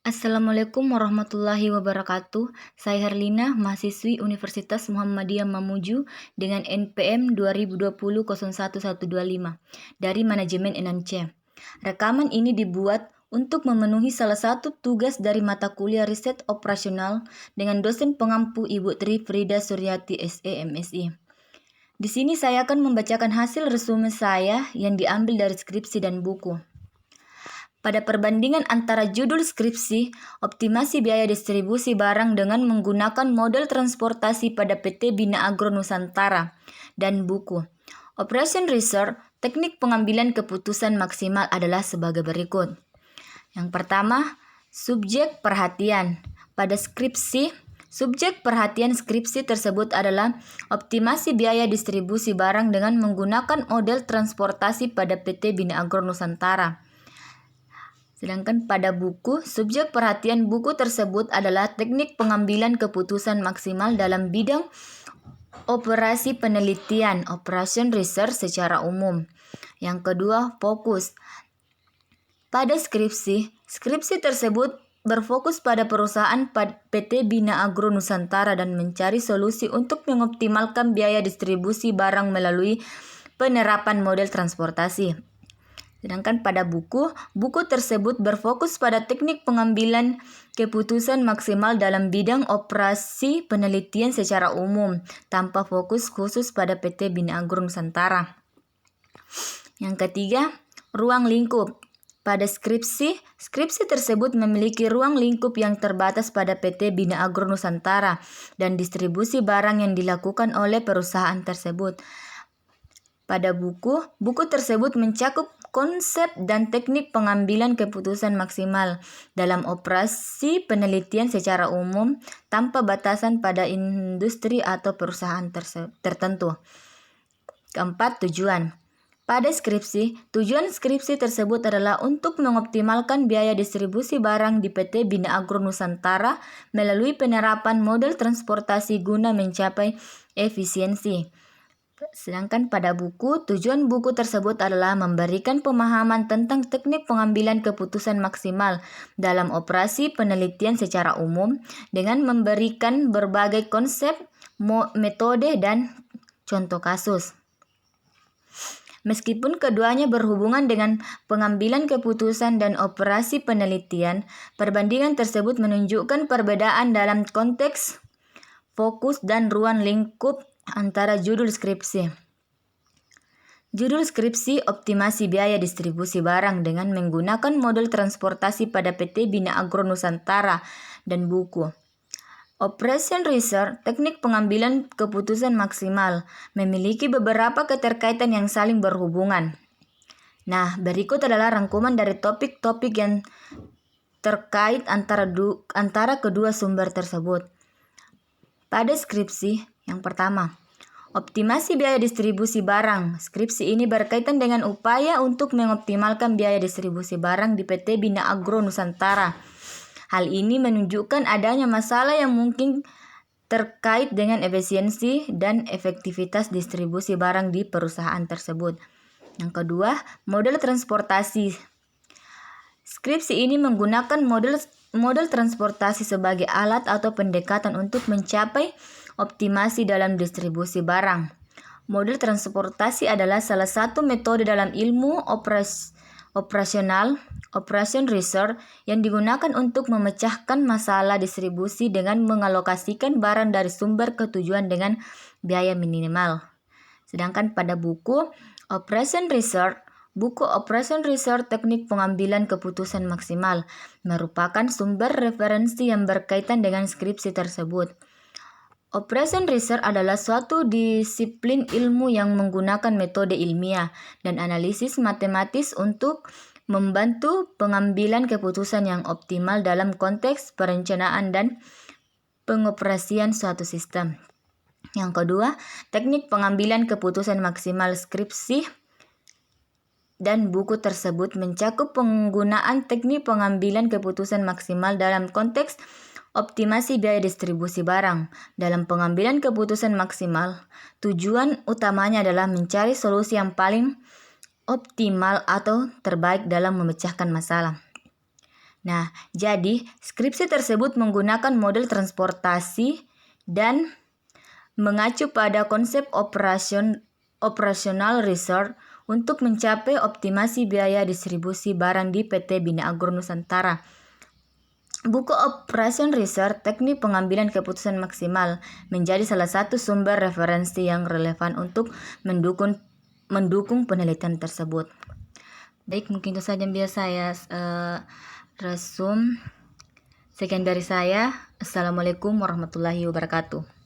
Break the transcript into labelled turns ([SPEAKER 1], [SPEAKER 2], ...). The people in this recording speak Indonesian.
[SPEAKER 1] Assalamualaikum warahmatullahi wabarakatuh. Saya Herlina, mahasiswi Universitas Muhammadiyah Mamuju dengan NPM 2020-01125 dari Manajemen NNC. Rekaman ini dibuat untuk memenuhi salah satu tugas dari mata kuliah riset operasional dengan dosen pengampu Ibu Tri Frida Suryati SE MSI. Di sini saya akan membacakan hasil resume saya yang diambil dari skripsi dan buku. Pada perbandingan antara judul skripsi, optimasi biaya distribusi barang dengan menggunakan model transportasi pada PT Bina Agro Nusantara, dan buku Operation Research, teknik pengambilan keputusan maksimal adalah sebagai berikut. Yang pertama, subjek perhatian. Pada skripsi, subjek perhatian skripsi tersebut adalah optimasi biaya distribusi barang dengan menggunakan model transportasi pada PT Bina Agro Nusantara. Sedangkan pada buku, subjek perhatian buku tersebut adalah teknik pengambilan keputusan maksimal dalam bidang operasi penelitian, operation research secara umum. Yang kedua, fokus. Pada skripsi tersebut berfokus pada perusahaan PT Bina Agro Nusantara dan mencari solusi untuk mengoptimalkan biaya distribusi barang melalui penerapan model transportasi. Sedangkan pada buku tersebut berfokus pada teknik pengambilan keputusan maksimal dalam bidang operasi penelitian secara umum, tanpa fokus khusus pada PT Bina Agro Nusantara. Yang ketiga, ruang lingkup. Pada skripsi tersebut memiliki ruang lingkup yang terbatas pada PT Bina Agro Nusantara dan distribusi barang yang dilakukan oleh perusahaan tersebut. Pada buku tersebut mencakup konsep dan teknik pengambilan keputusan maksimal dalam operasi penelitian secara umum tanpa batasan pada industri atau perusahaan tertentu. Keempat, tujuan. Pada tujuan skripsi tersebut adalah untuk mengoptimalkan biaya distribusi barang di PT Bina Agro Nusantara melalui penerapan model transportasi guna mencapai efisiensi. Sedangkan pada buku, tujuan buku tersebut adalah memberikan pemahaman tentang teknik pengambilan keputusan maksimal dalam operasi penelitian secara umum dengan memberikan berbagai konsep, metode, dan contoh kasus. Meskipun keduanya berhubungan dengan pengambilan keputusan dan operasi penelitian, perbandingan tersebut menunjukkan perbedaan dalam konteks, fokus, dan ruang lingkup antara judul skripsi. Judul skripsi optimasi biaya distribusi barang dengan menggunakan model transportasi pada PT Bina Agro Nusantara, dan buku Operation Research, teknik pengambilan keputusan maksimal, memiliki beberapa keterkaitan yang saling berhubungan. Nah, berikut adalah rangkuman dari topik-topik yang terkait antara kedua sumber tersebut. Pada skripsi, yang pertama, optimasi biaya distribusi barang. Skripsi ini berkaitan dengan upaya untuk mengoptimalkan biaya distribusi barang di PT Bina Agro Nusantara. Hal ini menunjukkan adanya masalah yang mungkin terkait dengan efisiensi dan efektivitas distribusi barang di perusahaan tersebut. Yang kedua, model transportasi. Skripsi ini menggunakan model transportasi sebagai alat atau pendekatan untuk mencapai optimasi dalam distribusi barang. Model transportasi adalah salah satu metode dalam ilmu operasional, operation research, yang digunakan untuk memecahkan masalah distribusi dengan mengalokasikan barang dari sumber ke tujuan dengan biaya minimal. Sedangkan pada buku Operation Research, teknik pengambilan keputusan maksimal, merupakan sumber referensi yang berkaitan dengan skripsi tersebut. Operation Research adalah suatu disiplin ilmu yang menggunakan metode ilmiah dan analisis matematis untuk membantu pengambilan keputusan yang optimal dalam konteks perencanaan dan pengoperasian suatu sistem. Yang kedua, teknik pengambilan keputusan maksimal. Skripsi dan buku tersebut mencakup penggunaan teknik pengambilan keputusan maksimal dalam konteks optimasi biaya distribusi barang. Dalam pengambilan keputusan maksimal, tujuan utamanya adalah mencari solusi yang paling optimal atau terbaik dalam memecahkan masalah. Nah, jadi skripsi tersebut menggunakan model transportasi dan mengacu pada konsep operasional research untuk mencapai optimasi biaya distribusi barang di PT Bina Agro Nusantara. Buku Operation Research, Teknik Pengambilan Keputusan Maksimal, menjadi salah satu sumber referensi yang relevan untuk mendukung penelitian tersebut. Baik, mungkin itu saja yang biasa saya resum. Sekian dari saya. Assalamualaikum warahmatullahi wabarakatuh.